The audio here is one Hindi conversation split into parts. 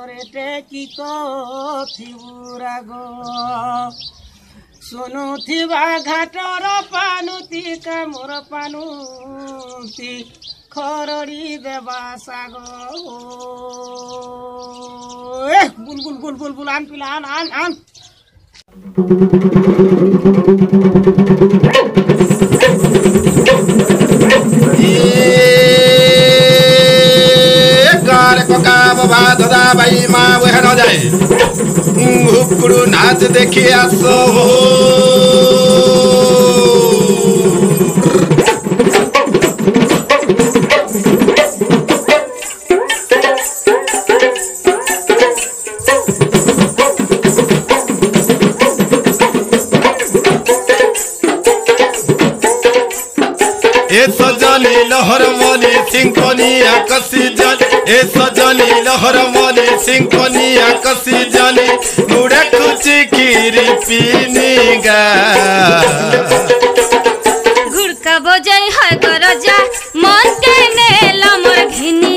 रे टेकी तो थिबुराग सुनुथिबा घाटर पानुती कामर पानुती खरड़ी देवा साग बुलबुल बुलबुल बुल आन पिला आन आन आन दादा भाई माँ वह न जाए हुकुड़ू नाच देखी आसो ए सजनी लहर मनी सिंकनी आकसी जल ए सजनी लहर मनी सिंकनी आकसी जली मुड़े कुची कीरी पीनी गा घुड़का बजाई है गरजा मन के नेला मोर घिनी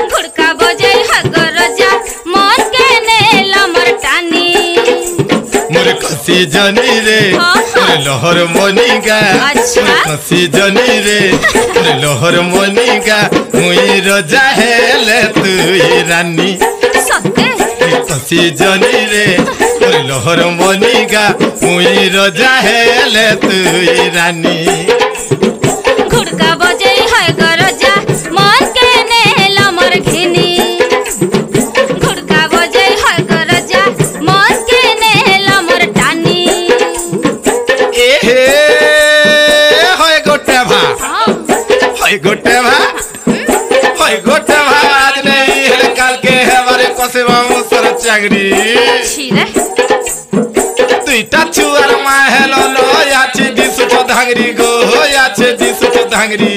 घुड़का बजाई है गरजा मन के नेला मोर टानी मोर कसी जनी रे मोर लहर मनीगा मोर कसी जनी रे मोर लहर मनीगा मुई रजा हेले तुई रानी सत्ते कसी जनी रे मोर लहर मनीगा मुई रजा हेले तुई रानी घुड़का बजाई है गरजा मन के नेला मोर घिनी घुड़का बजाई है गरजा मन के नेला मोर टानी ए होय गोटे भा होय गोटे भा आज नहीं है काल के हमारे कसेवा मुसर चागरी छिरे तुईटा छुआर माँ हेलो लो याची दिसु तो धांगरी गो याचे दिसु तो धांगरी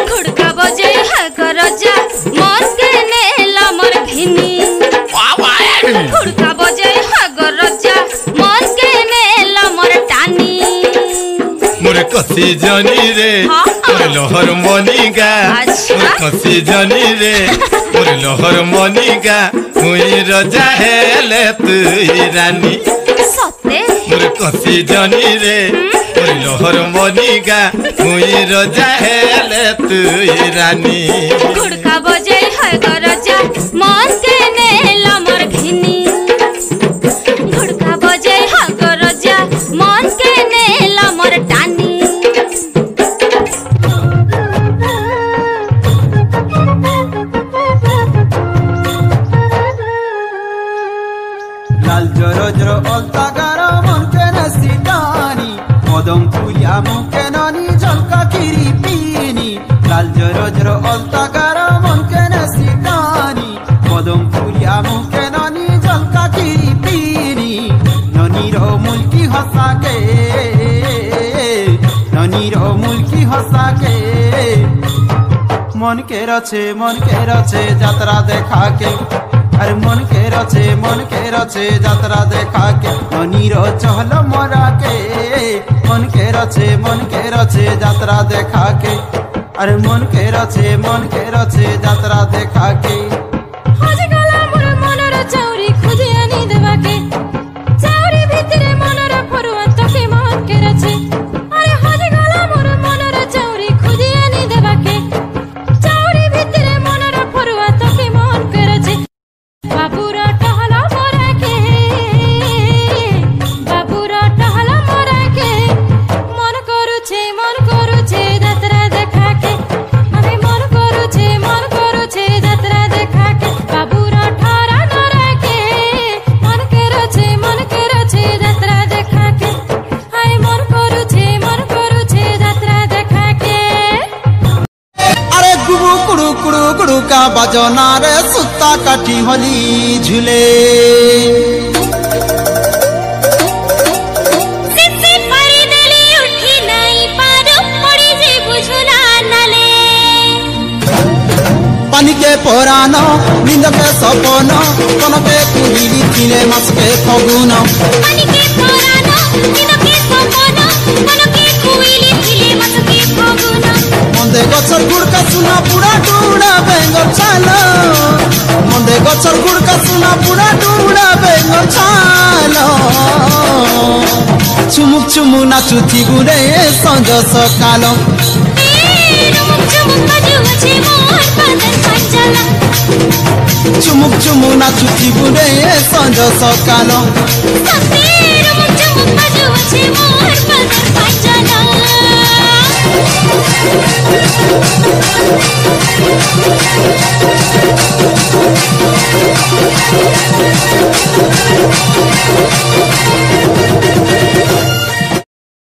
घुड़का बजाई है गरजा मन के नेला मोर घिनी घुड़का बजाई है गरजा मन के नेला मोर टानी मोर कसी जनी रे मोर लहर मनीगा मोर कसी जनी रे मोर लहर मनीगा मुई रजा हेले तुई रानी सत्ते मोर कसी जनी रे मोर लहर मनीगा मुई रजा हेले तुई रानी घुड़का बजाई है गरजा मन के नेला मोर घिनी घुड़का बजाई है गरजा मन के नेला मोर टानी लाल जरो जरो अलता गारा मन के नसीदानी मदम पुलिया मुके नानी झलका किरी पीनी लाल जरो जरो अलता गारा मन के नसीदानी मदम पुलिया मुके नानी झलका किरी पीनी ननी रो मुल्की हंसा के ननी रो मुल्की हंसा के मन के रचे यात्रा देखा के अरे मन के रचे यात्रा देखा के ननीरो चहल मरा के मन के रचे यात्रा देखा के अरे मन के रचे यात्रा देखा के आज गला मोर मनर चौरी खुदी आनी देवा के चौरी भितरे मनर फरुआ तके मन के रचे अरे आज गला मोर मनर चौरी खुदी आनी देवा के चौरी भितरे मनर फरुआ तके मन के रचे बाबूरा टहला मोरा के मन करुछे यात्रा देखा के अरे मन करुछे यात्रा देखा के बाबूरा ठहरा नरा के मन करुछे यात्रा देखा के हाय मन करुछे यात्रा देखा के अरे गुरु कुड़ू कुड़ू कुड़ू का बजना रे सुत्ता काटी होली झूले पानी के पोरानो नींद के सपन कन के कुली तिले मास के फगुन पानी के पोरानो नींद के सपन कन के कुली तिले मास के फगुन मंदे गछर गुड़ का सुना पुड़ा टुड़ा बेंग चालो गछर गुड़का सुना बुढ़ा डुड़ा बेंगल छालो चुमुक चुमु नाचुथी बुरे संज सकालो चुमुक चुमु नाचुथी बुरे संज सकालो